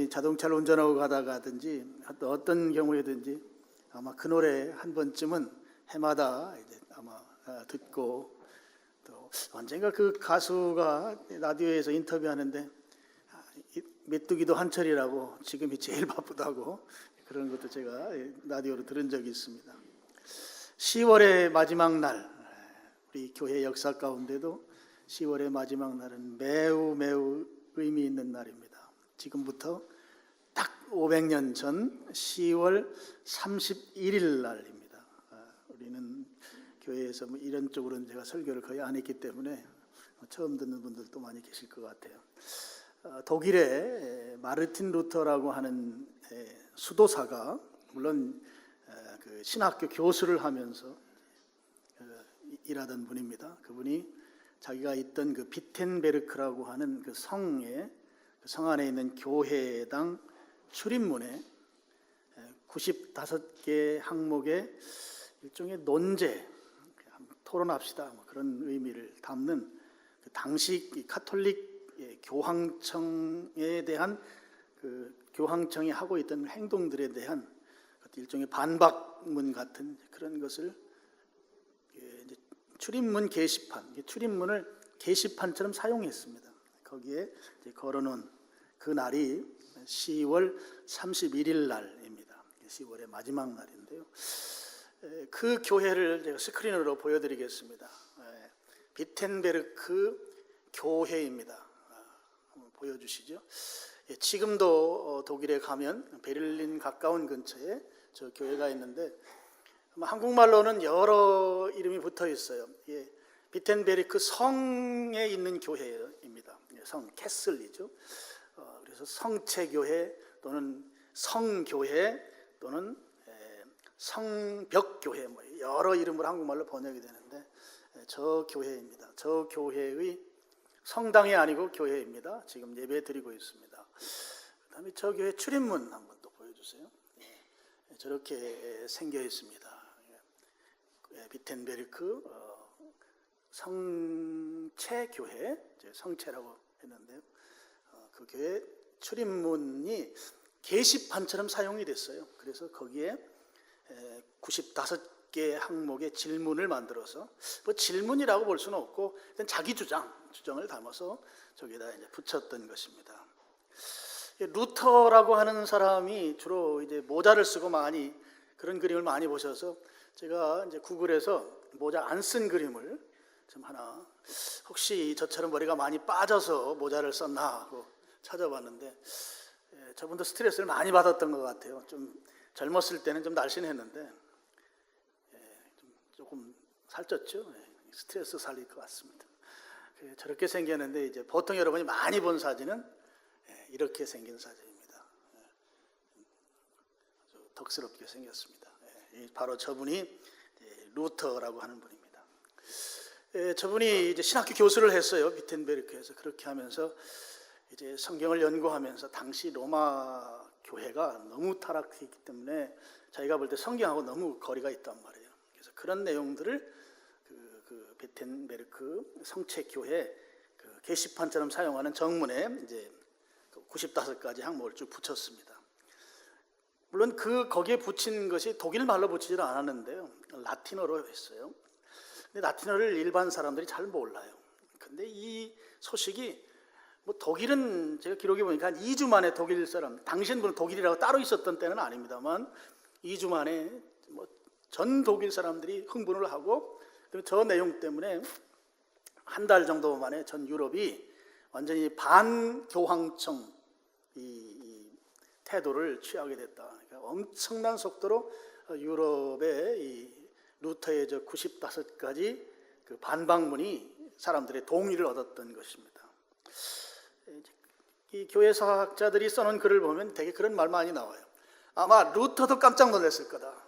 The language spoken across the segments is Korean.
여러분이 자동차를 운전하고 가다가든지 어떤 경우에든지 아마 그 노래 한 번쯤은 해마다 이제 아마 듣고, 또 언젠가 그 가수가 라디오에서 인터뷰하는데 메뚜기도 한철이라고 지금이 제일 바쁘다고, 그런 것도 제가 라디오로 들은 적이 있습니다. 10월의 마지막 날, 우리 교회 역사 가운데도 10월의 마지막 날은 매우 의미 있는 날입니다. 지금부터 딱 500년 전 10월 31일 날입니다. 우리는 교회에서 이런 쪽으로는 제가 설교를 거의 안 했기 때문에 처음 듣는 분들도 많이 계실 것 같아요. 독일의 마르틴 루터라고 하는 수도사가, 물론 그 신학교 교수를 하면서 일하던 분입니다. 그분이 자기가 있던 그 비텐베르크라고 하는 그 성에, 그 성 안에 있는 교회당 출입문에 95개 항목의 일종의 논제, 토론합시다, 뭐 그런 의미를 담는 그 당시 카톨릭 교황청에 대한, 그 교황청이 하고 있던 행동들에 대한 일종의 반박문 같은 그런 것을 출입문 게시판, 출입문을 게시판처럼 사용했습니다. 거기에 걸어놓은 그 날이 10월 31일 날입니다. 10월의 마지막 날인데요. 그 교회를 제가 스크린으로 보여드리겠습니다. 비텐베르크 교회입니다. 한번 보여주시죠. 지금도 독일에 가면 베를린 가까운 근처에 저 교회가 있는데, 한국말로는 여러 이름이 붙어 있어요. 비텐베르크 성에 있는 교회입니다. 성, 캐슬이죠. 그래서 성체교회 또는 성교회 또는 성벽교회, 뭐 여러 이름으로 한국말로 번역이 되는데, 저 교회입니다. 저 교회의 성당이 아니고 교회입니다. 지금 예배 드리고 있습니다. 그 다음에 저 교회 출입문 한번 또 보여주세요. 저렇게 생겨 있습니다. 비텐베르크 성체교회, 성체라고 했는데요. 그 교회 출입문이 게시판처럼 사용이 됐어요. 그래서 거기에 95개 항목의 질문을 만들어서, 뭐 질문이라고 볼 수는 없고 일단 자기 주장을 담아서 저기에다 이제 붙였던 것입니다. 루터라고 하는 사람이 주로 이제 모자를 쓰고 많이 그런 그림을 많이 보셔서, 제가 이제 구글에서 모자 안 쓴 그림을 좀 하나, 혹시 저처럼 머리가 많이 빠져서 모자를 썼나 하고 찾아봤는데, 저분도 스트레스를 많이 받았던 것 같아요. 좀 젊었을 때는 좀 날씬했는데 조금 살쪘죠. 스트레스 살릴 것 같습니다. 저렇게 생겼는데, 이제 보통 여러분이 많이 본 사진은 이렇게 생긴 사진입니다. 아주 덕스럽게 생겼습니다. 바로 저분이 루터라고 하는 분입니다. 저분이 이제 신학교 교수를 했어요. 비텐베르크에서. 그렇게 하면서 이제 성경을 연구하면서, 당시 로마 교회가 너무 타락했기 때문에 자기가 볼 때 성경하고 너무 거리가 있단 말이에요. 그래서 그런 내용들을 그 비텐베르크 성체교회 그 게시판처럼 사용하는 정문에 이제 95가지 항목을 쭉 붙였습니다. 물론 거기에 붙인 것이 독일 말로 붙이지는 않았는데요. 라틴어로 했어요. 근데 라틴어를 일반 사람들이 잘 몰라요. 근데 이 소식이, 뭐 독일은 제가 기록해 보니까 한 2주 만에 독일 사람, 당신 분은 독일이라고 따로 있었던 때는 아닙니다만 2주 만에 뭐 전 독일 사람들이 흥분을 하고, 저 내용 때문에 한 달 정도 만에 전 유럽이 완전히 반교황청 이 태도를 취하게 됐다. 그러니까 엄청난 속도로 유럽의 이 루터의 저 95가지 그 반박문이 사람들의 동의를 얻었던 것입니다. 이 교회사학자들이 써놓은 글을 보면 되게 그런 말 많이 나와요. 아마 루터도 깜짝 놀랐을 거다.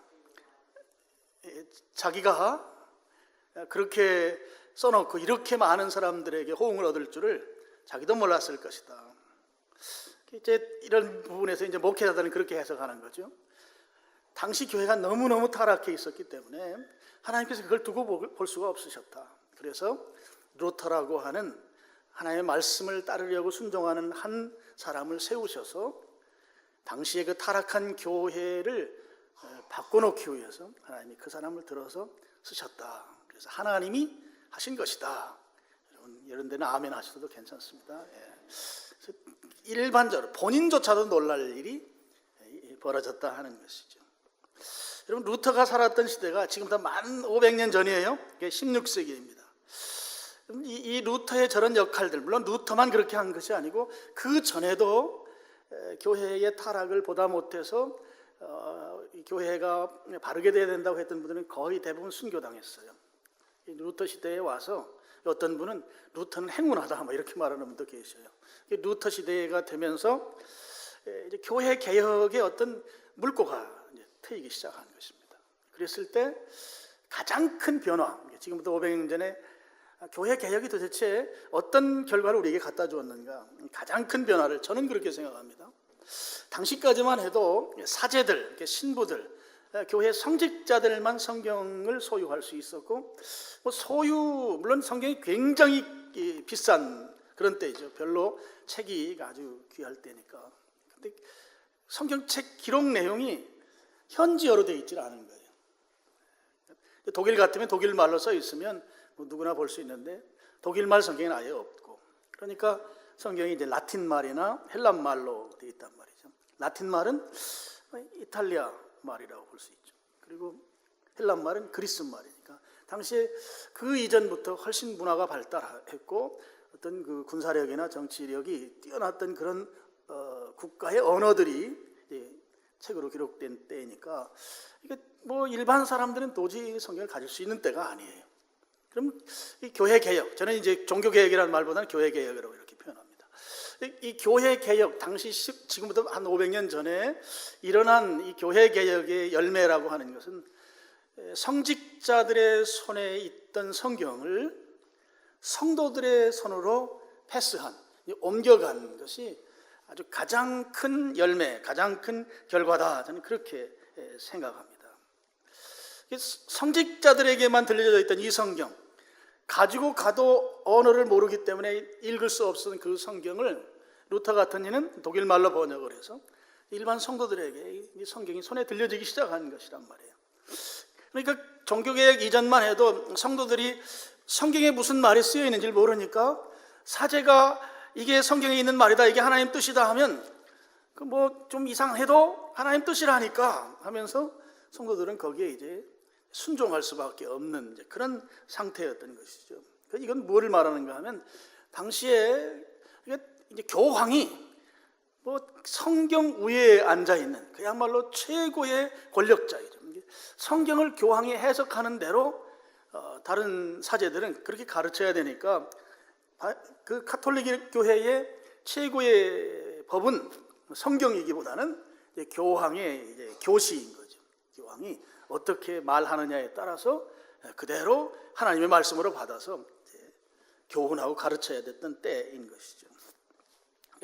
자기가 그렇게 써놓고 이렇게 많은 사람들에게 호응을 얻을 줄을 자기도 몰랐을 것이다. 이제 이런 부분에서 이제 목회자들은 그렇게 해석하는 거죠. 당시 교회가 너무너무 타락해 있었기 때문에 하나님께서 그걸 두고 볼 수가 없으셨다. 그래서 루터라고 하는 하나님의 말씀을 따르려고 순종하는 한 사람을 세우셔서 당시에 그 타락한 교회를 바꿔놓기 위해서 하나님이 그 사람을 들어서 쓰셨다. 그래서 하나님이 하신 것이다. 이런 데는 아멘 하셔도 괜찮습니다. 그래서 일반적으로 본인조차도 놀랄 일이 벌어졌다 하는 것이죠. 여러분, 루터가 살았던 시대가 지금부터 1500년 전이에요. 16세기입니다. 이 루터의 저런 역할들, 물론 루터만 그렇게 한 것이 아니고 그 전에도 교회의 타락을 보다 못해서 이 교회가 바르게 돼야 된다고 했던 분들은 거의 대부분 순교당했어요. 루터 시대에 와서 어떤 분은 루터는 행운하다 이렇게 말하는 분도 계셔요. 루터 시대가 되면서 이제 교회 개혁의 어떤 물꼬가 이제 트이기 시작한 것입니다. 그랬을 때 가장 큰 변화, 지금부터 500년 전에 교회 개혁이 도대체 어떤 결과를 우리에게 갖다 주었는가, 가장 큰 변화를 저는 그렇게 생각합니다. 당시까지만 해도 사제들, 신부들, 교회 성직자들만 성경을 소유할 수 있었고, 물론 성경이 굉장히 비싼 그런 때이죠. 별로 책이 아주 귀할 때니까. 근데 성경책 기록 내용이 현지어로 되어 있지 않은 거예요. 독일 같으면 독일 말로 써 있으면 누구나 볼 수 있는데 독일말 성경은 아예 없고, 그러니까 성경이 이제 라틴 말이나 헬란 말로 되어 있단 말이죠. 라틴 말은 이탈리아 말이라고 볼 수 있죠. 그리고 헬란 말은 그리스 말이니까 당시에 그 이전부터 훨씬 문화가 발달했고 어떤 그 군사력이나 정치력이 뛰어났던 그런 국가의 언어들이 책으로 기록된 때이니까 이게 일반 사람들은 도저히 성경을 가질 수 있는 때가 아니에요. 그럼 이 교회 개혁, 저는 이제 종교 개혁이라는 말보다는 교회 개혁이라고 이렇게 표현합니다. 이 교회 개혁, 당시 지금부터 한 500년 전에 일어난 이 교회 개혁의 열매라고 하는 것은 성직자들의 손에 있던 성경을 성도들의 손으로 패스한, 옮겨간 것이 아주 가장 큰 열매, 가장 큰 결과다. 저는 그렇게 생각합니다. 성직자들에게만 들려져 있던 이 성경, 가지고 가도 언어를 모르기 때문에 읽을 수 없었던 그 성경을 루터 같은 이는 독일말로 번역을 해서 일반 성도들에게 이 성경이 손에 들려지기 시작한 것이란 말이에요. 그러니까 종교개혁 이전만 해도 성도들이 성경에 무슨 말이 쓰여 있는지를 모르니까 사제가 이게 성경에 있는 말이다, 이게 하나님 뜻이다 하면 좀 이상해도 하나님 뜻이라니까 하면서 성도들은 거기에 이제 순종할 수밖에 없는 그런 상태였던 것이죠. 이건 뭐를 말하는가 하면 당시에 이제 교황이 성경 위에 앉아 있는 그야말로 최고의 권력자이죠. 성경을 교황이 해석하는 대로 다른 사제들은 그렇게 가르쳐야 되니까 그 가톨릭 교회의 최고의 법은 성경이기보다는 교황의 이제 교시인 거죠. 교황이 어떻게 말하느냐에 따라서 그대로 하나님의 말씀으로 받아서 교훈하고 가르쳐야 됐던 때인 것이죠.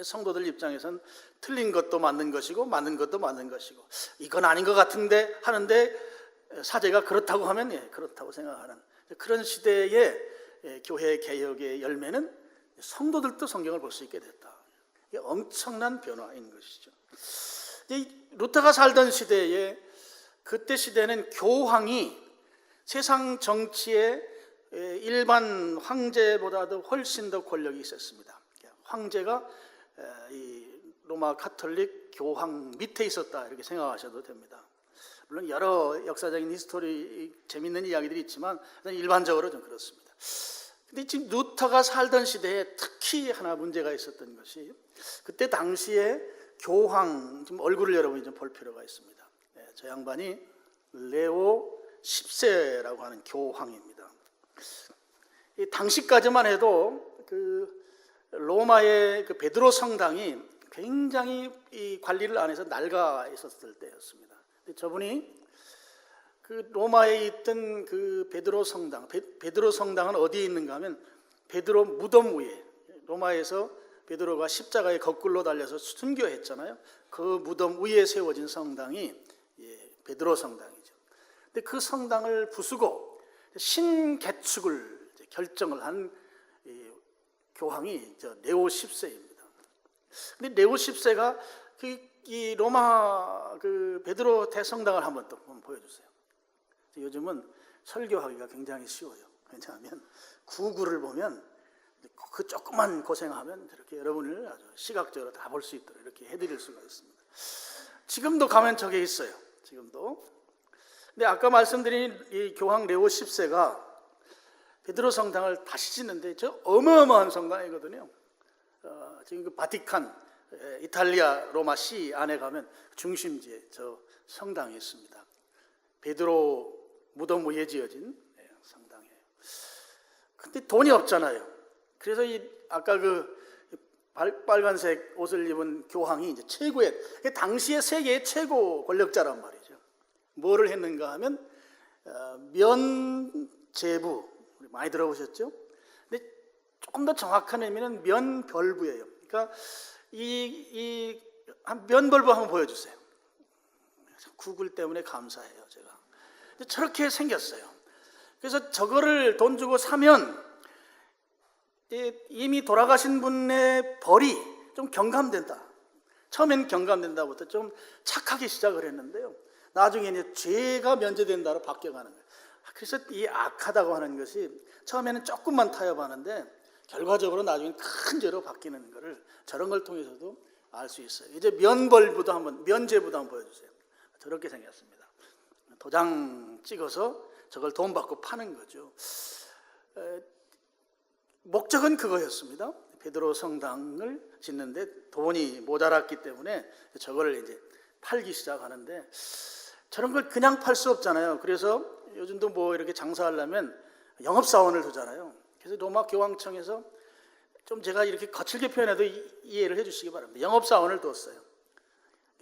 성도들 입장에서는 틀린 것도 맞는 것이고 맞는 것도 맞는 것이고 이건 아닌 것 같은데 하는데 사제가 그렇다고 하면 그렇다고 생각하는 그런 시대의 교회 개혁의 열매는 성도들도 성경을 볼 수 있게 됐다. 이게 엄청난 변화인 것이죠. 루터가 살던 시대에 그때 시대는 교황이 세상 정치에 일반 황제보다도 훨씬 더 권력이 있었습니다. 황제가 이 로마 카톨릭 교황 밑에 있었다 이렇게 생각하셔도 됩니다. 물론 여러 역사적인 히스토리 재밌는 이야기들이 있지만 일반적으로 좀 그렇습니다. 근데 지금 루터가 살던 시대에 특히 하나 문제가 있었던 것이 그때 당시에 교황, 지금 얼굴을 여러분이 좀 볼 필요가 있습니다. 저 양반이 레오 10세라고 하는 교황입니다. 이 당시까지만 해도 그 로마의 그 베드로 성당이 굉장히 이 관리를 안 해서 낡아 있었을 때였습니다. 근데 저분이 그 로마에 있던 그 베드로 성당, 베드로 성당은 어디에 있는가 하면 베드로 무덤 위에, 로마에서 베드로가 십자가에 거꾸로 달려서 순교했잖아요. 그 무덤 위에 세워진 성당이 베드로 성당이죠. 근데 그 성당을 부수고 신개축을 결정을 한 교황이 레오 10세입니다. 근데 레오 10세가 이 로마 그 베드로 대성당을 한번 보여주세요. 요즘은 설교하기가 굉장히 쉬워요. 왜냐하면 구글을 보면 그 조금만 고생하면 이렇게 여러분을 아주 시각적으로 다 볼 수 있도록 이렇게 해드릴 수가 있습니다. 지금도 가면 저게 있어요. 지금도. 근데 아까 말씀드린 이 교황 레오 10세가 베드로 성당을 다시 짓는데 저 어마어마한 성당이거든요. 지금 그 바티칸 이탈리아 로마 시 안에 가면 중심지에 저 성당이 있습니다. 베드로 무덤 위에 지어진 성당이에요. 근데 돈이 없잖아요. 그래서 이 아까 그 빨간색 옷을 입은 교황이 이제 최고의, 당시의 세계의 최고 권력자란 말이죠. 뭐를 했는가 하면 면제부, 많이 들어보셨죠? 근데 조금 더 정확한 의미는 면벌부예요. 그러니까 한 면벌부 한번 보여주세요. 구글 때문에 감사해요, 제가. 저렇게 생겼어요. 그래서 저거를 돈 주고 사면 이미 돌아가신 분의 벌이 좀 경감된다. 처음엔 경감된다부터 좀 착하게 시작을 했는데요. 나중에 이제 죄가 면제된다로 바뀌어가는 거예요. 그래서 이 악하다고 하는 것이 처음에는 조금만 타협하는데 결과적으로 나중에 큰 죄로 바뀌는 것을 저런 걸 통해서도 알 수 있어요. 이제 면제부도 한번 보여주세요. 저렇게 생겼습니다. 도장 찍어서 저걸 돈 받고 파는 거죠. 목적은 그거였습니다. 베드로 성당을 짓는데 돈이 모자랐기 때문에 저걸 이제 팔기 시작하는데 저런 걸 그냥 팔 수 없잖아요. 그래서 요즘도 뭐 이렇게 장사하려면 영업사원을 두잖아요. 그래서 로마 교황청에서 좀 제가 이렇게 거칠게 표현해도 이해를 해주시기 바랍니다. 영업사원을 뒀어요.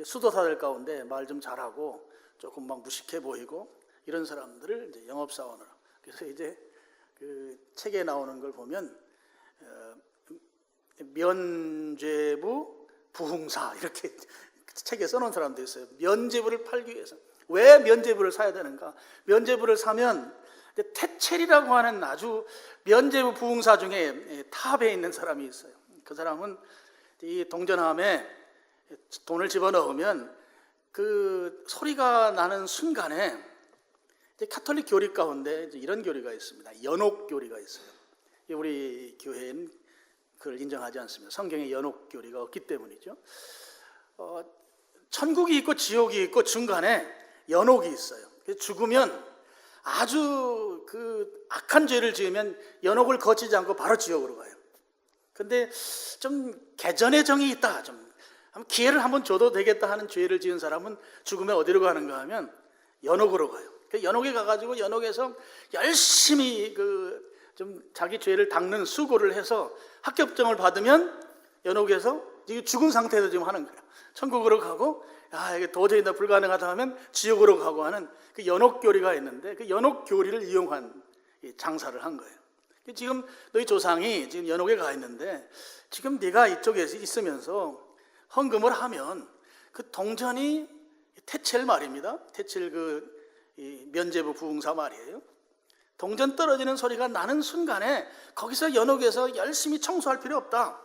수도사들 가운데 말 좀 잘하고 조금 막 무식해 보이고 이런 사람들을 이제 영업사원으로. 그래서 이제 그 책에 나오는 걸 보면 면죄부 부흥사 이렇게 책에 써놓은 사람도 있어요. 면죄부를 팔기 위해서. 왜 면죄부를 사야 되는가? 면죄부를 사면 태첼이라고 하는 아주 면죄부 부흥사 중에 탑에 있는 사람이 있어요. 그 사람은 이 동전함에 돈을 집어넣으면 그 소리가 나는 순간에 카톨릭 교리 가운데 이런 교리가 있습니다. 연옥 교리가 있어요. 우리 교회는 그걸 인정하지 않습니다. 성경에 연옥 교리가 없기 때문이죠. 천국이 있고 지옥이 있고 중간에 연옥이 있어요. 죽으면 아주 그 악한 죄를 지으면 연옥을 거치지 않고 바로 지옥으로 가요. 근데 좀 개전의 정이 있다, 좀 기회를 한번 줘도 되겠다 하는 죄를 지은 사람은 죽으면 어디로 가는가 하면 연옥으로 가요. 연옥에 가가지고 연옥에서 열심히 좀 자기 죄를 닦는 수고를 해서 합격점을 받으면 연옥에서 죽은 상태에서 지금 하는 거예요. 천국으로 가고, 이게 도저히 불가능하다 하면 지옥으로 가고 하는 그 연옥교리가 있는데 그 연옥교리를 이용한 장사를 한 거예요. 지금 너희 조상이 지금 연옥에 가 있는데 지금 네가 이쪽에 있으면서 헌금을 하면 그 동전이 태첼 말입니다. 태첼 이 면죄부 부흥사 말이에요. 동전 떨어지는 소리가 나는 순간에 거기서 연옥에서 열심히 청소할 필요 없다.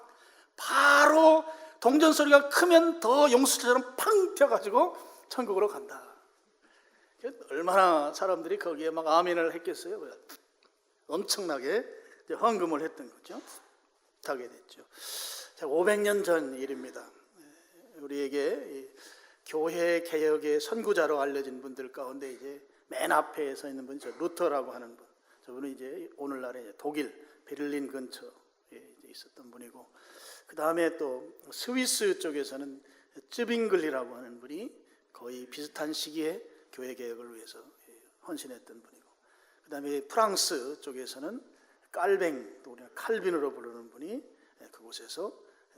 바로 동전 소리가 크면 더 용수처럼 팡 튀어가지고 천국으로 간다. 얼마나 사람들이 거기에 막 아멘을 했겠어요. 엄청나게 헌금을 했던 거죠. 하게 됐죠. 500년 전 일입니다. 우리에게 교회 개혁의 선구자로 알려진 분들 가운데 이제 맨 앞에 서 있는 분이 루터라고 하는 분. 저분은 이제 오늘날에 독일 베를린 근처에 있었던 분이고, 그 다음에 또 스위스 쪽에서는 쯔빙글리라고 하는 분이 거의 비슷한 시기에 교회 개혁을 위해서 헌신했던 분이고, 그 다음에 프랑스 쪽에서는 깔뱅, 또 우리가 칼빈으로 부르는 분이 그곳에서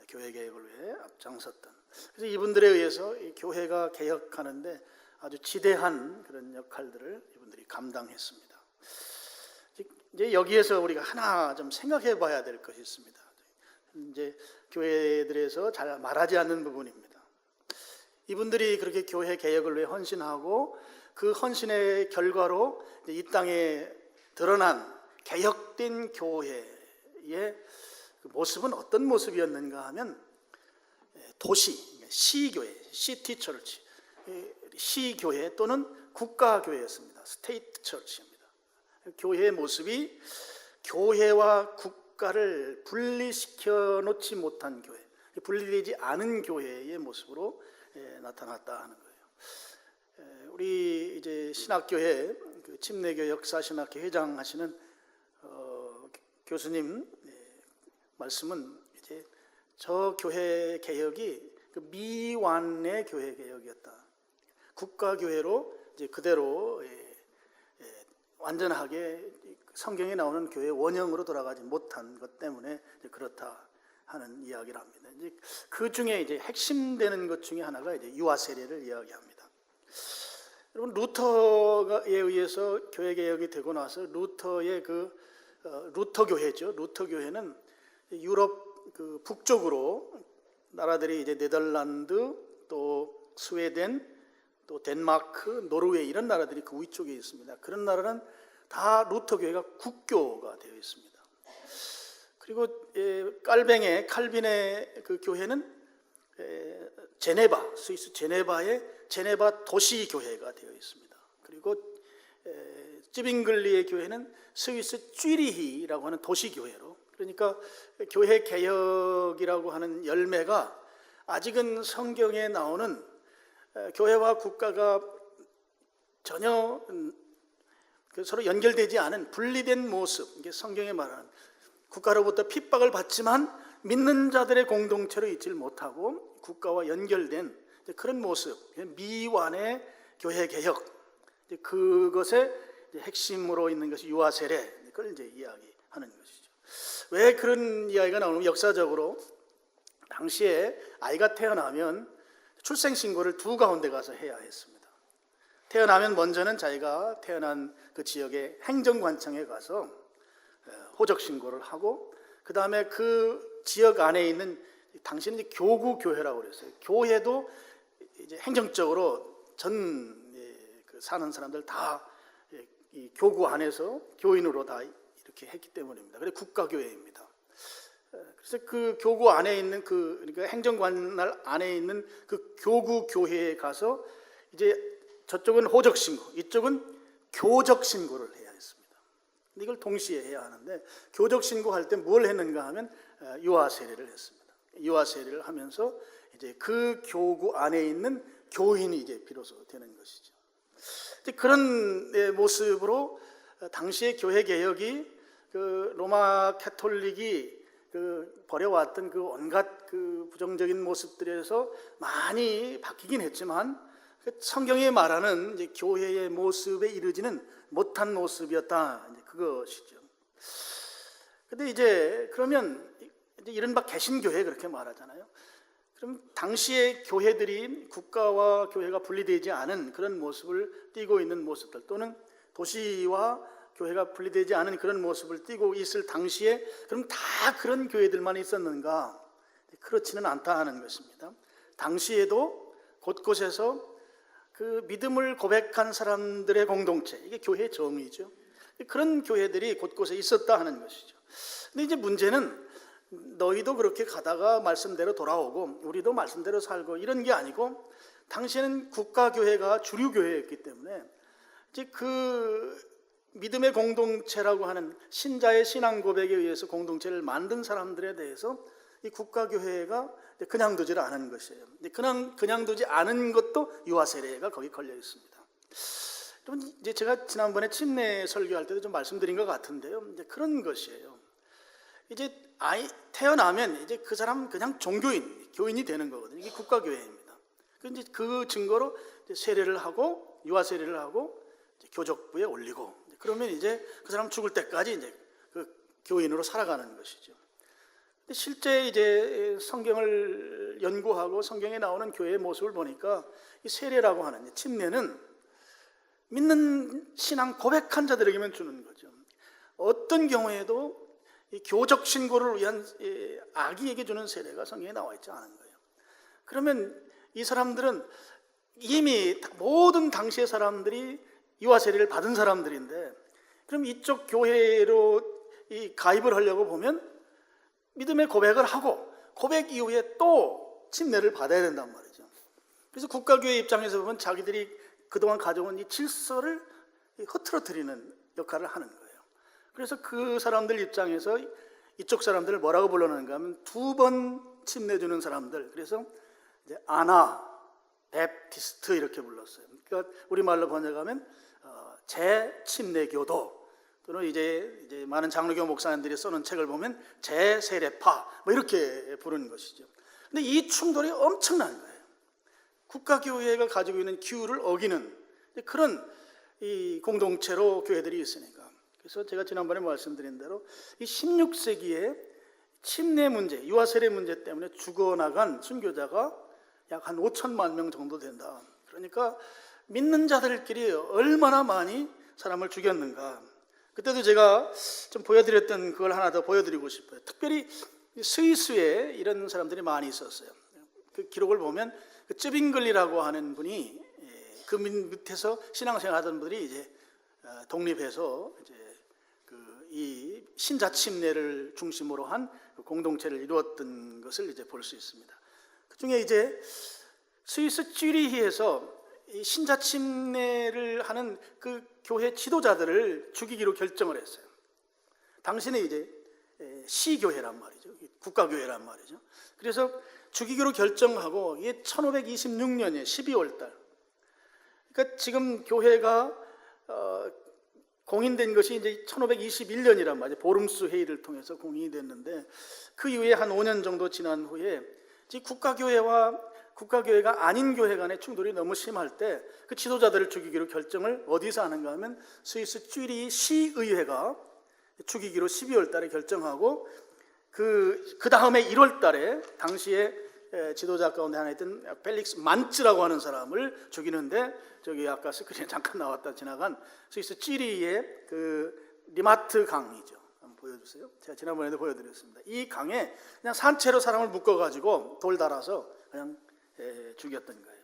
교회 개혁을 위해 앞장섰던. 그래서 이분들에 의해서 이 교회가 개혁하는데 아주 지대한 그런 역할들을 이분들이 감당했습니다. 이제 여기에서 우리가 하나 좀 생각해 봐야 될 것이 있습니다. 이제 교회들에서 잘 말하지 않는 부분입니다. 이분들이 그렇게 교회 개혁을 위해 헌신하고 그 헌신의 결과로 이 땅에 드러난 개혁된 교회의 그 모습은 어떤 모습이었는가 하면 도시, 시교회, 시티 처치, 시교회 또는 국가교회였습니다. 스테이트 처치입니다. 교회의 모습이 교회와 국가를 분리시켜 놓지 못한 교회, 분리되지 않은 교회의 모습으로 나타났다 하는 거예요. 우리 이제 신학교회 그 침례교 역사신학회 회장 하시는 교수님 말씀은 이제 저 교회 개혁이 그 미완의 교회 개혁이었다. 국가교회로 이제 그대로 완전하게 성경에 나오는 교회 원형으로 돌아가지 못한 것 때문에 그렇다 하는 이야기를 합니다. 이제 그 중에 이제 핵심되는 것 중에 하나가 이제 유아 세례를 이야기합니다. 여러분 루터에 의해서 교회 개혁이 되고 나서 루터의 루터 교회죠. 루터 교회는 유럽 그 북쪽으로 나라들이 이제 네덜란드, 또 스웨덴, 또 덴마크, 노르웨이 이런 나라들이 그 위쪽에 있습니다. 그런 나라는 다 루터 교회가 국교가 되어 있습니다. 그리고 칼뱅의 칼빈의 그 교회는 제네바, 스위스 제네바의 제네바 도시 교회가 되어 있습니다. 그리고 찌빙글리의 교회는 스위스 쥐리히라고 하는 도시 교회로, 그러니까 교회 개혁이라고 하는 열매가 아직은 성경에 나오는 교회와 국가가 전혀 서로 연결되지 않은 분리된 모습, 이게 성경에 말하는 국가로부터 핍박을 받지만 믿는 자들의 공동체로 있질 못하고 국가와 연결된 그런 모습, 미완의 교회 개혁, 그것의 핵심으로 있는 것이 유아 세례, 그걸 이제 이야기하는 것이죠. 왜 그런 이야기가 나오냐면 역사적으로 당시에 아이가 태어나면 출생 신고를 두 가운데 가서 해야 했습니다. 태어나면 먼저는 자기가 태어난 그 지역의 행정관청에 가서 호적 신고를 하고, 그 다음에 그 지역 안에 있는 당시는 이제 교구 교회라고 그랬어요. 교회도 이제 행정적으로 전 사는 사람들 다 이 교구 안에서 교인으로 다 이렇게 했기 때문입니다. 그래서 국가교회입니다. 그래서 그 교구 안에 있는 그러니까 행정관날 안에 있는 그 교구 교회에 가서 이제 저쪽은 호적 신고, 이쪽은 교적 신고를 해야 했습니다. 이걸 동시에 해야 하는데 교적 신고할 때 뭘 했는가 하면 유아 세례를 했습니다. 유아 세례를 하면서 이제 그 교구 안에 있는 교인이 이제 비로소 되는 것이죠. 그런 모습으로 당시의 교회 개혁이 그 로마 캐톨릭이 그 버려왔던 그 온갖 그 부정적인 모습들에서 많이 바뀌긴 했지만 성경이 말하는 이제 교회의 모습에 이르지는 못한 모습이었다. 이제 그것이죠. 근데 이제 그러면 이제 이른바 개신교회 그렇게 말하잖아요. 그럼 당시의 교회들이 국가와 교회가 분리되지 않은 그런 모습을 띠고 있는 모습들, 또는 도시와 교회가 분리되지 않은 그런 모습을 띠고 있을 당시에 그럼 다 그런 교회들만 있었는가? 그렇지는 않다 하는 것입니다. 당시에도 곳곳에서 그 믿음을 고백한 사람들의 공동체, 이게 교회의 정의죠. 그런 교회들이 곳곳에 있었다 하는 것이죠. 근데 이제 문제는 너희도 그렇게 가다가 말씀대로 돌아오고 우리도 말씀대로 살고 이런 게 아니고, 당시에는 국가교회가 주류교회였기 때문에 이제 그 믿음의 공동체라고 하는 신자의 신앙 고백에 의해서 공동체를 만든 사람들에 대해서 이 국가교회가 그냥 두지를 않은 것이에요. 그냥 두지 않은 것도 유아 세례가 거기 걸려 있습니다. 이제 제가 지난번에 침례 설교할 때도 좀 말씀드린 것 같은데요. 이제 그런 것이에요. 이제 아이 태어나면 이제 그 사람 그냥 종교인, 교인이 되는 거거든요. 이게 국가교회입니다. 이제 그 증거로 이제 세례를 하고 유아 세례를 하고 이제 교적부에 올리고, 그러면 이제 그 사람 죽을 때까지 이제 그 교인으로 살아가는 것이죠. 실제 이제 성경을 연구하고 성경에 나오는 교회의 모습을 보니까 이 세례라고 하는 침례는 믿는 신앙 고백한 자들에게만 주는 거죠. 어떤 경우에도 이 교적 신고를 위한 아기에게 주는 세례가 성경에 나와 있지 않은 거예요. 그러면 이 사람들은 이미 모든 당시의 사람들이 유아 세례를 받은 사람들인데, 그럼 이쪽 교회로 이 가입을 하려고 보면 믿음의 고백을 하고 고백 이후에 또 침례를 받아야 된단 말이죠. 그래서 국가교회 입장에서 보면 자기들이 그동안 가져온 이 질서를 흐트러뜨리는 역할을 하는 거예요. 그래서 그 사람들 입장에서 이쪽 사람들을 뭐라고 불러는가 하면 2번 침례 주는 사람들, 그래서 이제 아나 베프티스트 이렇게 불렀어요. 그러니까 우리말로 번역하면 재침례교도, 또는 이제 많은 장로교 목사님들이 써놓은 책을 보면 재세례파 뭐 이렇게 부르는 것이죠. 근데 이 충돌이 엄청난 거예요. 국가교회가 가지고 있는 기율을 어기는 그런 이 공동체로 교회들이 있으니까. 그래서 제가 지난번에 말씀드린 대로 이 16세기에 침례 문제, 유아 세례 문제 때문에 죽어나간 순교자가 약 한 5천만 명 정도 된다. 그러니까 믿는 자들끼리 얼마나 많이 사람을 죽였는가. 그때도 제가 좀 보여드렸던 그걸 하나 더 보여드리고 싶어요. 특별히 스위스에 이런 사람들이 많이 있었어요. 그 기록을 보면 그 쯔빙글리라고 하는 분이 그 밑에서 신앙생활 하던 분들이 이제 독립해서 이제 이 신자 침례를 중심으로 한 공동체를 이루었던 것을 이제 볼 수 있습니다. 그 중에 이제 스위스 쥐리히에서 이 신자 침례를 하는 그 교회 지도자들을 죽이기로 결정을 했어요. 당시는 이제 시교회란 말이죠. 국가교회란 말이죠. 그래서 죽이기로 결정하고 이게 1526년에 12월 달. 그러니까 지금 교회가 공인된 것이 이제 1521년이란 말이에요. 보름수 회의를 통해서 공인이 됐는데 그 이후에 한 5년 정도 지난 후에 국가교회가 아닌 교회 간의 충돌이 너무 심할 때 그 지도자들을 죽이기로 결정을 어디서 하는가 하면 스위스 쥐리히 시의회가 죽이기로 12월 달에 결정하고 그 다음에 1월 달에 당시에 지도자 가운데 하나 있던 펠릭스 만츠라고 하는 사람을 죽이는데, 저기 아까 스크린에 잠깐 나왔다 지나간 스위스 쥐리히의 그 리마트 강이죠. 한번 보여주세요. 제가 지난번에도 보여드렸습니다. 이 강에 그냥 산채로 사람을 묶어가지고 돌 달아서 그냥 죽였던 거예요.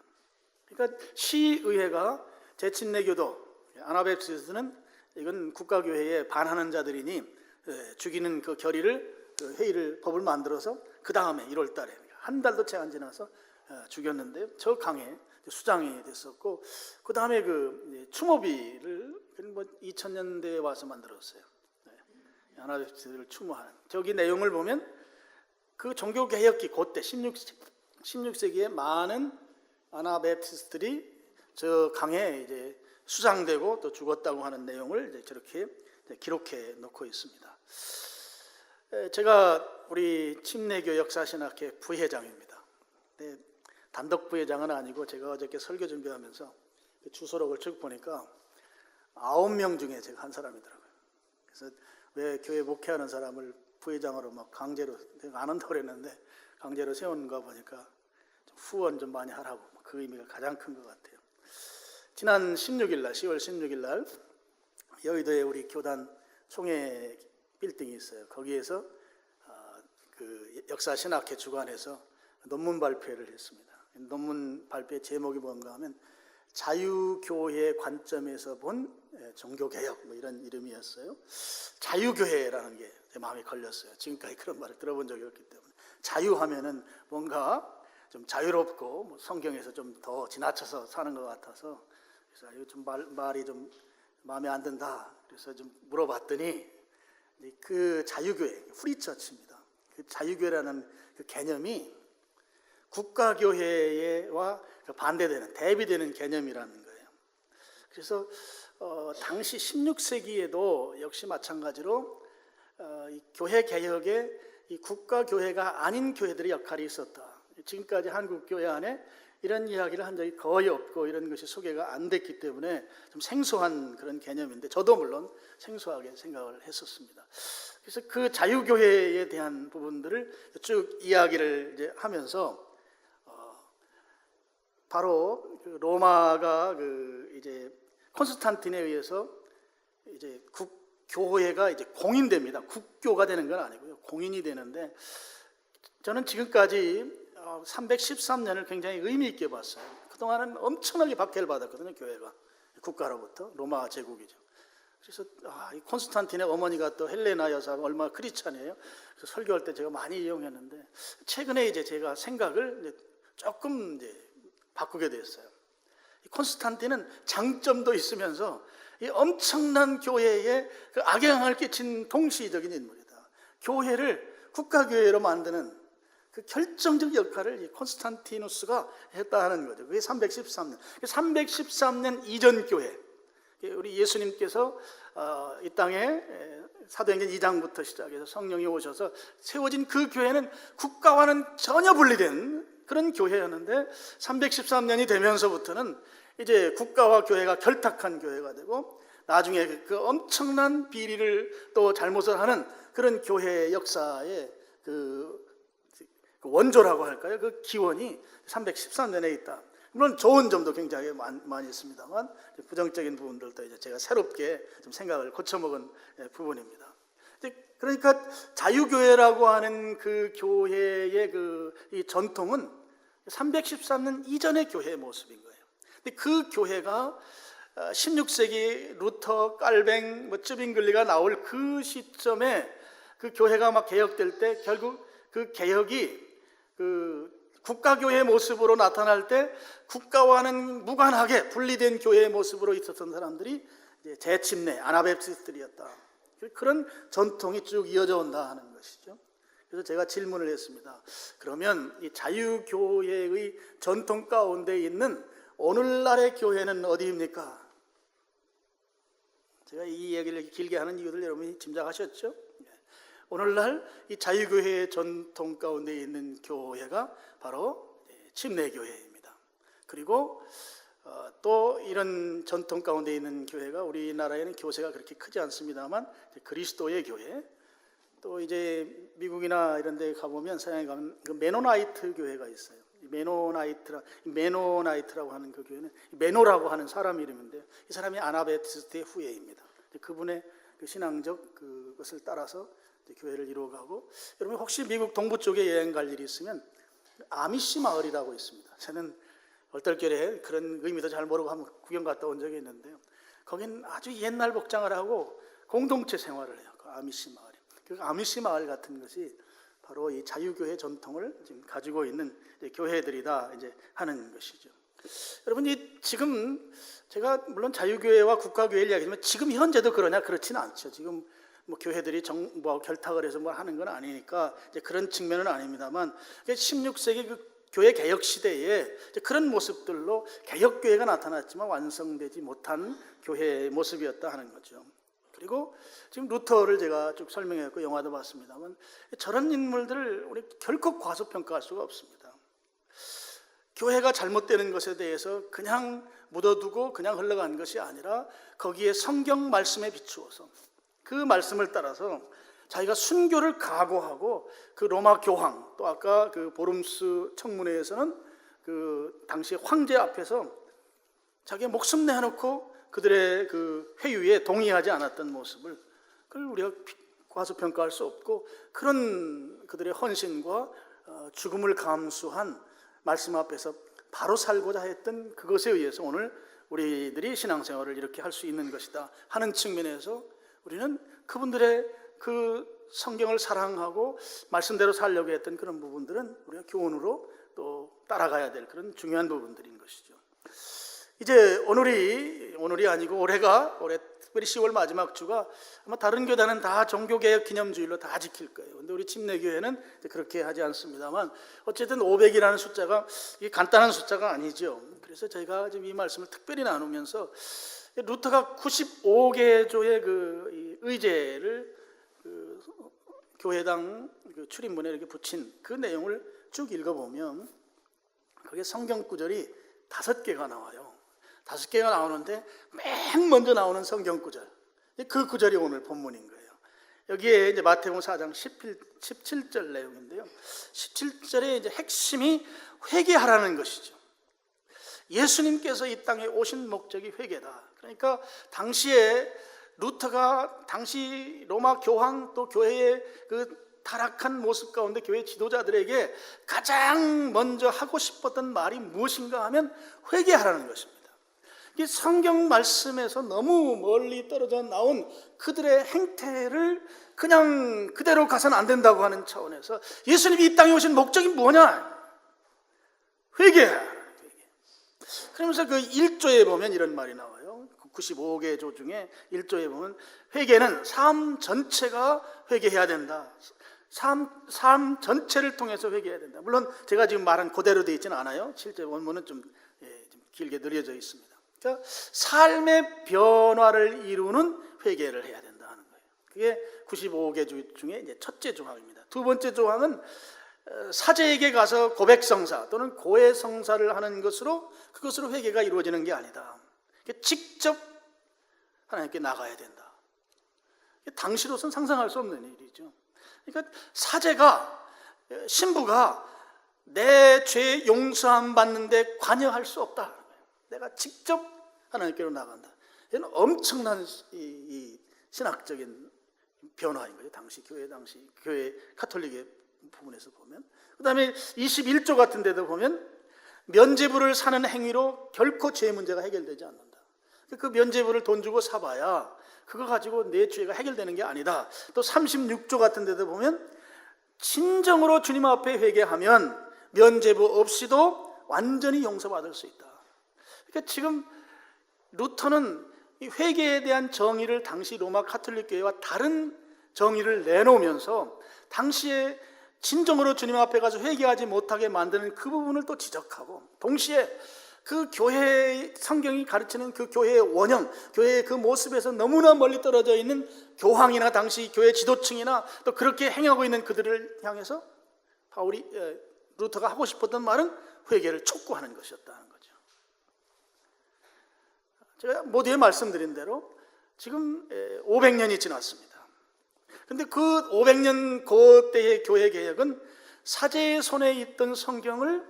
그러니까 시의회가 재침례교도 아나베프티스트는 이건 국가교회에 반하는 자들이니 죽이는 그 결의를 회의를 법을 만들어서 그 다음에 1월 달에 한 달도 채 안 지나서 죽였는데 저 강에 수장이 됐었고, 그 다음에 그 추모비를 뭐 2000년대에 와서 만들었어요. 아나베프티스트를 추모하는 저기 내용을 보면 그 종교개혁기 그때 16세기에 많은 아나베프티스트들이 저 강에 이제 수장되고 또 죽었다고 하는 내용을 이제 저렇게 기록해 놓고 있습니다. 제가 우리 침례교 역사신학회 부회장입니다. 단독 부회장은 아니고 제가 어저께 설교 준비하면서 주소록을 쭉 보니까 9명 중에 제가 한 사람이더라고요. 그래서 왜 교회 목회하는 사람을 부회장으로 막 강제로, 내가 안 한다고 그랬는데 강제로 세우는가 보니까 후원 좀 많이 하라고, 그 의미가 가장 큰 것 같아요. 지난 16일 날, 10월 16일 날 여의도에 우리 교단 총회 빌딩이 있어요. 거기에서 그 역사신학회 주관해서 논문 발표를 했습니다. 논문 발표의 제목이 뭔가 하면 자유교회 관점에서 본 종교개혁, 뭐 이런 이름이었어요. 자유교회라는 게 제 마음에 걸렸어요. 지금까지 그런 말을 들어본 적이 없기 때문에. 자유하면은 뭔가 좀 자유롭고 뭐 성경에서 좀 더 지나쳐서 사는 것 같아서, 그래서 이거 좀 말이 좀 마음에 안 든다. 그래서 좀 물어봤더니 그 자유교회, 프리처치입니다. 그 자유교회라는 그 개념이 국가교회와 반대되는, 대비되는 개념이라는 거예요. 그래서 당시 16세기에도 역시 마찬가지로 이 교회 개혁에 이 국가교회가 아닌 교회들의 역할이 있었다. 지금까지 한국교회 안에 이런 이야기를 한 적이 거의 없고 이런 것이 소개가 안 됐기 때문에 좀 생소한 그런 개념인데, 저도 물론 생소하게 생각을 했었습니다. 그래서 그 자유교회에 대한 부분들을 쭉 이야기를 이제 하면서 바로 그 로마가 그 이제 콘스탄틴에 의해서 이제 교회가 이제 공인됩니다. 국교가 되는 건 아니고요, 공인이 되는데, 저는 지금까지 313년을 굉장히 의미 있게 봤어요. 그동안은 엄청나게 박해를 받았거든요, 교회가. 국가로부터. 로마 제국이죠. 그래서 이 콘스탄틴의 어머니가 또 헬레나 여사가 얼마나 크리스찬이에요. 그래서 설교할 때 제가 많이 이용했는데 최근에 이제 제가 생각을 이제 조금 이제 바꾸게 됐어요. 이 콘스탄틴은 장점도 있으면서 이 엄청난 교회에 그 악영향을 끼친 동시적인 인물이다. 교회를 국가교회로 만드는 그 결정적 역할을 이 콘스탄티누스가 했다는 거죠. 그게 313년. 313년 이전 교회. 우리 예수님께서 이 땅에 사도행전 2장부터 시작해서 성령이 오셔서 세워진 그 교회는 국가와는 전혀 분리된 그런 교회였는데 313년이 되면서부터는 이제 국가와 교회가 결탁한 교회가 되고 나중에 그 엄청난 비리를 또 잘못을 하는 그런 교회 역사의 그 원조라고 할까요? 그 기원이 313년에 있다. 물론 좋은 점도 굉장히 많이 있습니다만 부정적인 부분들도 이제 제가 새롭게 좀 생각을 고쳐먹은 부분입니다. 그러니까 자유교회라고 하는 그 교회의 이 전통은 313년 이전의 교회의 모습인 거예요. 근데 그 교회가 16세기 루터, 깔뱅, 쯔빙글리가 나올 그 시점에 그 교회가 막 개혁될 때 결국 그 개혁이 그 국가교회의 모습으로 나타날 때 국가와는 무관하게 분리된 교회의 모습으로 있었던 사람들이 이제 재침례, 아나베프티스트들이었다. 그런 전통이 쭉 이어져 온다 하는 것이죠. 그래서 제가 질문을 했습니다. 그러면 이 자유교회의 전통 가운데 있는 오늘날의 교회는 어디입니까? 제가 이 얘기를 길게 하는 이유를 여러분이 짐작하셨죠? 오늘날 이 자유교회의 전통 가운데 있는 교회가 바로 침례교회입니다. 그리고 또 이런 전통 가운데 있는 교회가 우리나라에는 교세가 그렇게 크지 않습니다만 그리스도의 교회, 또 이제 미국이나 이런 데 가보면 서양에 가면 그 메노나이트 교회가 있어요. 메노나이트라고 하는 그 교회는 메노라고 하는 사람 이름인데요. 이 사람이 아나베프티스트의 후예입니다. 그분의 그 신앙적 그것을 따라서 교회를 이루어가고, 여러분 혹시 미국 동부 쪽에 여행 갈 일이 있으면 아미시 마을이라고 있습니다. 저는 얼떨결에 그런 의미도 잘 모르고 한번 구경 갔다 온 적이 있는데요. 거긴 아주 옛날 복장을 하고 공동체 생활을 해요. 그 아미시 마을이. 그 아미시 마을 같은 것이 바로 이 자유교회 전통을 지금 가지고 있는 교회들이다 이제 하는 것이죠. 여러분, 지금 제가 물론 자유교회와 국가교회를 이야기하지만 지금 현재도 그러냐? 그렇지는 않죠. 지금 뭐 교회들이 결탁을 해서 뭐 하는 건 아니니까 이제 그런 측면은 아닙니다만 16세기 그 교회 개혁 시대에 그런 모습들로 개혁교회가 나타났지만 완성되지 못한 교회의 모습이었다 하는 거죠. 그리고 지금 루터를 제가 쭉 설명했고 영화도 봤습니다만 저런 인물들을 우리 결코 과소평가할 수가 없습니다. 교회가 잘못되는 것에 대해서 그냥 묻어두고 그냥 흘러간 것이 아니라 거기에 성경 말씀에 비추어서 그 말씀을 따라서 자기가 순교를 각오하고 그 로마 교황, 또 아까 그 보름스 청문회에서는 그 당시 황제 앞에서 자기 목숨 내놓고 그들의 그 회유에 동의하지 않았던 모습을, 그걸 우리가 과소평가할 수 없고 그런 그들의 헌신과 죽음을 감수한 말씀 앞에서 바로 살고자 했던 그것에 의해서 오늘 우리들이 신앙생활을 이렇게 할 수 있는 것이다 하는 측면에서 우리는 그분들의 그 성경을 사랑하고 말씀대로 살려고 했던 그런 부분들은 우리가 교훈으로 또 따라가야 될 그런 중요한 부분들인 것이죠. 이제 오늘이 아니고 올해 특별히 10월 마지막 주가 아마 다른 교단은 다 종교개혁 기념주일로 다 지킬 거예요. 근데 우리 침례교회는 그렇게 하지 않습니다만 어쨌든 500이라는 숫자가 이게 간단한 숫자가 아니죠. 그래서 저희가 지금 이 말씀을 특별히 나누면서 루터가 95개조의 그 의제를 그 교회당 그 출입문에 이렇게 붙인 그 내용을 쭉 읽어보면 거기에 성경 구절이 5개가 나와요. 5개가 나오는데 맨 먼저 나오는 성경 구절, 그 구절이 오늘 본문인 거예요. 여기에 이제 마태복음 4장 17절 내용인데요. 17절의 이제 핵심이 회개하라는 것이죠. 예수님께서 이 땅에 오신 목적이 회개다. 그러니까 당시에 루터가 당시 로마 교황 또 교회의 그 타락한 모습 가운데 교회 지도자들에게 가장 먼저 하고 싶었던 말이 무엇인가 하면 회개하라는 것입니다. 이 성경 말씀에서 너무 멀리 떨어져 나온 그들의 행태를 그냥 그대로 가서는 안 된다고 하는 차원에서 예수님이 이 땅에 오신 목적이 뭐냐? 회개하라. 그러면서 그 1조에 보면 이런 말이 나와요. 95개 조 중에 1조에 보면 회개는 삶 전체가 회개해야 된다. 삶 전체를 통해서 회개해야 된다. 물론 제가 지금 말한 그대로 되어 있지는 않아요. 실제 원문은 좀 길게 늘려져 있습니다. 그러니까 삶의 변화를 이루는 회개를 해야 된다 하는 거예요. 그게 95개 조 중에 이제 첫째 조항입니다. 두 번째 조항은 사제에게 가서 고백성사 또는 고해성사를 하는 것으로 그것으로 회개가 이루어지는 게 아니다. 직접 하나님께 나가야 된다. 당시로서는 상상할 수 없는 일이죠. 그러니까 사제가, 신부가 내 죄 용서함 받는데 관여할 수 없다. 내가 직접 하나님께로 나간다. 이건 엄청난 이 신학적인 변화인 거예요. 당시 교회 카톨릭의 부분에서 보면. 그 다음에 21조 같은 데도 보면 면죄부를 사는 행위로 결코 죄 문제가 해결되지 않는다. 그 면죄부를 돈 주고 사봐야 그거 가지고 내 죄가 해결되는 게 아니다. 또 36조 같은 데도 보면 진정으로 주님 앞에 회개하면 면죄부 없이도 완전히 용서받을 수 있다. 그러니까 지금 루터는 이 회개에 대한 정의를 당시 로마 카톨릭 교회와 다른 정의를 내놓으면서 당시에 진정으로 주님 앞에 가서 회개하지 못하게 만드는 그 부분을 또 지적하고, 동시에 그 교회의 성경이 가르치는 그 교회의 원형, 교회의 그 모습에서 너무나 멀리 떨어져 있는 교황이나 당시 교회 지도층이나 또 그렇게 행하고 있는 그들을 향해서 루터가 하고 싶었던 말은 회개를 촉구하는 것이었다는 거죠. 제가 모두에 말씀드린 대로 지금 500년이 지났습니다. 근데 그 500년 그때의 교회 개혁은 사제의 손에 있던 성경을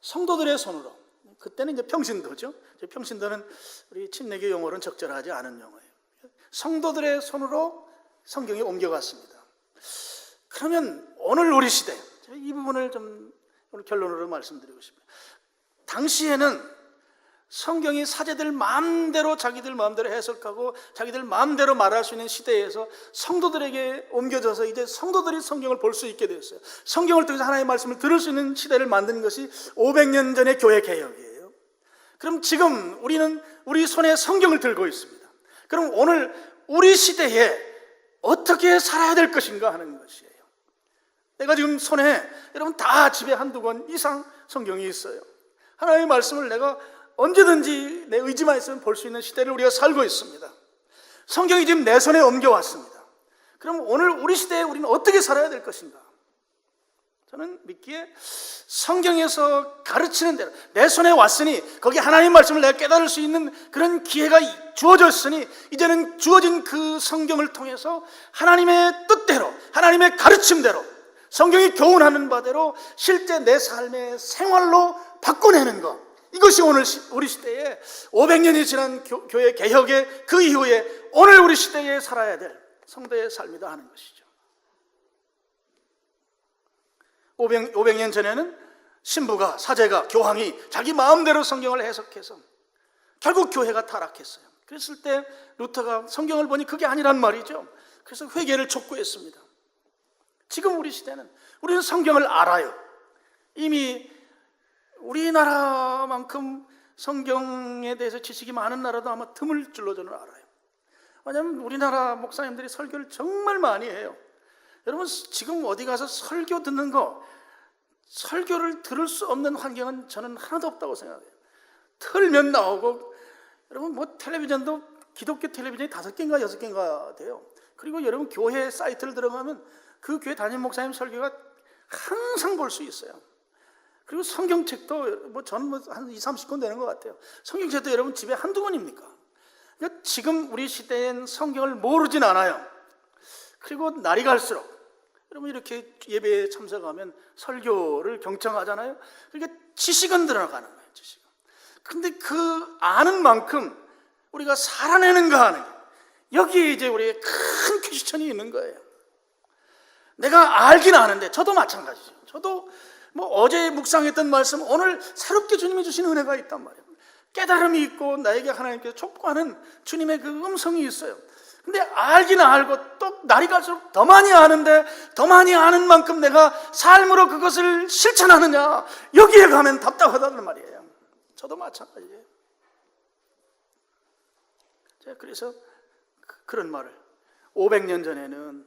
성도들의 손으로, 그때는 이제 평신도죠. 평신도는 우리 침례교 용어로는 적절하지 않은 용어예요. 성도들의 손으로 성경이 옮겨갔습니다. 그러면 오늘 우리 시대, 이 부분을 좀 오늘 결론으로 말씀드리고 싶어요. 당시에는 성경이 사제들 마음대로 자기들 마음대로 해석하고 자기들 마음대로 말할 수 있는 시대에서 성도들에게 옮겨져서 이제 성도들이 성경을 볼 수 있게 되었어요. 성경을 통해서 하나님의 말씀을 들을 수 있는 시대를 만드는 것이 500년 전의 교회 개혁이에요. 그럼 지금 우리는 우리 손에 성경을 들고 있습니다. 그럼 오늘 우리 시대에 어떻게 살아야 될 것인가 하는 것이에요. 내가 지금 손에, 여러분 다 집에 한두 권 이상 성경이 있어요. 하나님의 말씀을 내가 언제든지 내 의지만 있으면 볼 수 있는 시대를 우리가 살고 있습니다. 성경이 지금 내 손에 옮겨왔습니다. 그럼 오늘 우리 시대에 우리는 어떻게 살아야 될 것인가? 저는 믿기에 성경에서 가르치는 대로 내 손에 왔으니 거기 하나님의 말씀을 내가 깨달을 수 있는 그런 기회가 주어졌으니 이제는 주어진 그 성경을 통해서 하나님의 뜻대로, 하나님의 가르침대로, 성경이 교훈하는 바대로 실제 내 삶의 생활로 바꿔내는 것, 이것이 오늘 우리 시대에 500년이 지난 교회 개혁의 그 이후에 오늘 우리 시대에 살아야 될 성도의 삶이다 하는 것이죠. 500년 전에는 신부가, 사제가, 교황이 자기 마음대로 성경을 해석해서 결국 교회가 타락했어요. 그랬을 때 루터가 성경을 보니 그게 아니란 말이죠. 그래서 회개를 촉구했습니다. 지금 우리 시대는 우리는 성경을 알아요. 이미 우리나라만큼 성경에 대해서 지식이 많은 나라도 아마 드물 줄로 저는 알아요. 왜냐하면 우리나라 목사님들이 설교를 정말 많이 해요. 여러분 지금 어디 가서 설교 듣는 거, 설교를 들을 수 없는 환경은 저는 하나도 없다고 생각해요. 틀면 나오고, 여러분 뭐 텔레비전도 기독교 텔레비전이 5개인가 6개인가 돼요. 그리고 여러분 교회 사이트를 들어가면 그 교회 담임 목사님 설교가 항상 볼 수 있어요. 그리고 성경책도 뭐 저는 한 20-30권 되는 것 같아요. 성경책도 여러분 집에 한두 권입니까? 그러니까 지금 우리 시대엔 성경을 모르진 않아요. 그리고 날이 갈수록 여러분 이렇게 예배에 참석하면 설교를 경청하잖아요. 그러니까 지식은 들어가는 거예요. 지식은. 근데 그 아는 만큼 우리가 살아내는가 하는 게, 여기에 이제 우리의 큰 퀘스천이 있는 거예요. 내가 알긴 아는데, 저도 마찬가지죠. 저도 뭐 어제 묵상했던 말씀, 오늘 새롭게 주님이 주신 은혜가 있단 말이에요. 깨달음이 있고 나에게 하나님께서 촉구하는 주님의 그 음성이 있어요. 근데 알기는 알고 또 날이 갈수록 더 많이 아는데 더 많이 아는 만큼 내가 삶으로 그것을 실천하느냐, 여기에 가면 답답하다는 말이에요. 저도 마찬가지예요. 그래서 그런 말을 500년 전에는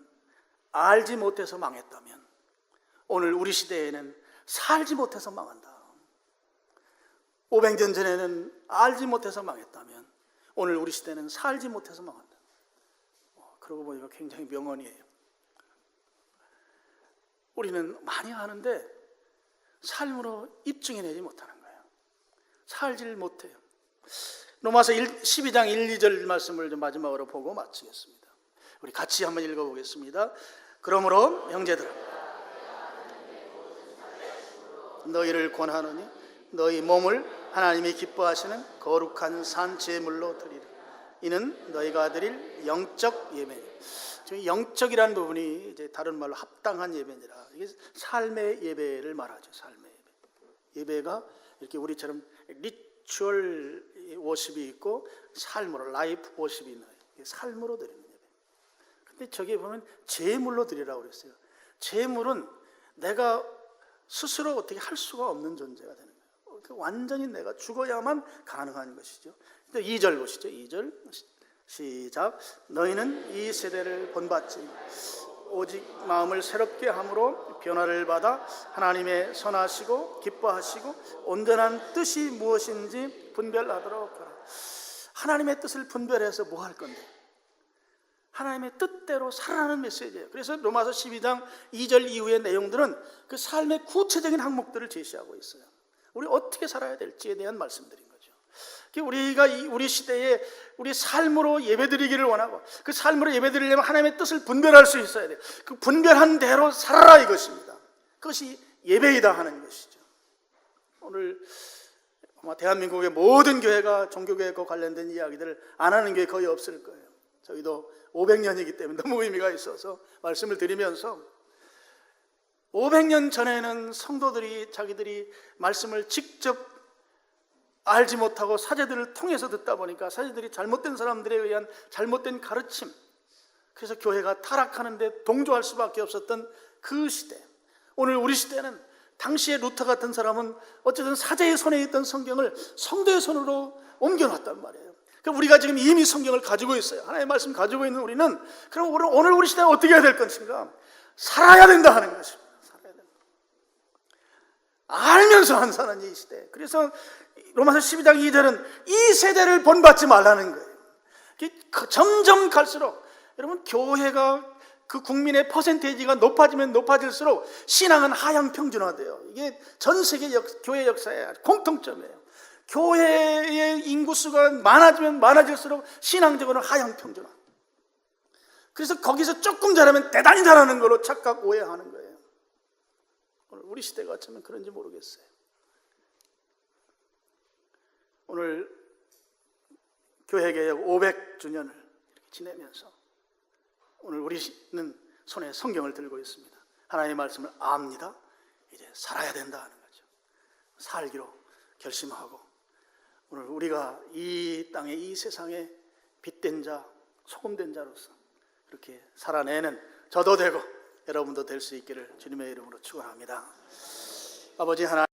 알지 못해서 망했다면 오늘 우리 시대에는 살지 못해서 망한다. 500년 전에는 알지 못해서 망했다면 오늘 우리 시대는 살지 못해서 망한다. 그러고 보니까 굉장히 명언이에요. 우리는 많이 아는데 삶으로 입증해내지 못하는 거예요. 살질 못해요. 로마서 12장 1, 2절 말씀을 좀 마지막으로 보고 마치겠습니다. 우리 같이 한번 읽어보겠습니다. 그러므로 형제들아, 너희를 권하노니 너희 몸을 하나님이 기뻐하시는 거룩한 산 제물로 드리라. 이는 너희가 드릴 영적 예배니. 지금 영적이라는 부분이 이제 다른 말로 합당한 예배니라. 이게 삶의 예배를 말하죠. 삶의 예배. 예배가 이렇게 우리처럼 리추얼 워십이 있고 삶으로 라이프 워십이 있는 거예요. 삶으로 드리는 예배. 근데 저기 보면 제물로 드리라고 그랬어요. 제물은 내가 스스로 어떻게 할 수가 없는 존재가 되는 거예요. 완전히 내가 죽어야만 가능한 것이죠. 2절 보시죠. 2절 시작. 너희는 이 세대를 본받지 오직 마음을 새롭게 함으로 변화를 받아 하나님의 선하시고 기뻐하시고 온전한 뜻이 무엇인지 분별하도록 하라. 하나님의 뜻을 분별해서 뭐 할 건데? 하나님의 뜻대로 살아가는 메시지예요. 그래서 로마서 12장 2절 이후의 내용들은 그 삶의 구체적인 항목들을 제시하고 있어요. 우리 어떻게 살아야 될지에 대한 말씀들인 거죠. 우리가 우리 시대에 우리 삶으로 예배드리기를 원하고 그 삶으로 예배드리려면 하나님의 뜻을 분별할 수 있어야 돼요. 그 분별한 대로 살아라 이것입니다. 그것이 예배이다 하는 것이죠. 오늘 아마 대한민국의 모든 교회가 종교개혁과 관련된 이야기들을 안 하는 게 거의 없을 거예요. 저희도 500년이기 때문에 너무 의미가 있어서 말씀을 드리면서 500년 전에는 성도들이 자기들이 말씀을 직접 알지 못하고 사제들을 통해서 듣다 보니까 사제들이 잘못된 사람들에 의한 잘못된 가르침, 그래서 교회가 타락하는데 동조할 수밖에 없었던 그 시대. 오늘 우리 시대는 당시에 루터 같은 사람은 어쨌든 사제의 손에 있던 성경을 성도의 손으로 옮겨놨단 말이에요. 그러니까 우리가 지금 이미 성경을 가지고 있어요. 하나님의 말씀 가지고 있는 우리는 그럼 오늘 우리 시대는 어떻게 해야 될 것인가? 살아야 된다 하는 것입니다. 살아야 된다. 알면서 안 사는 이 시대. 그래서 로마서 12장 2절은 이 세대를 본받지 말라는 거예요. 점점 갈수록 여러분 교회가 그 국민의 퍼센테이지가 높아지면 높아질수록 신앙은 하향 평준화돼요. 이게 전 세계 교회 역사의 공통점이에요. 교회의 인구수가 많아지면 많아질수록 신앙적으로는 하향 평준화. 그래서 거기서 조금 잘하면 대단히 잘하는 걸로 착각 오해하는 거예요. 오늘 우리 시대가 어쩌면 그런지 모르겠어요. 오늘 교회개혁 500주년을 지내면서 오늘 우리는 손에 성경을 들고 있습니다. 하나님의 말씀을 압니다. 이제 살아야 된다 하는 거죠. 살기로 결심하고 오늘 우리가 이 땅에 이 세상에 빛된 자, 소금된 자로서 그렇게 살아내는 저도 되고 여러분도 될 수 있기를 주님의 이름으로 축원합니다. 아버지 하나님,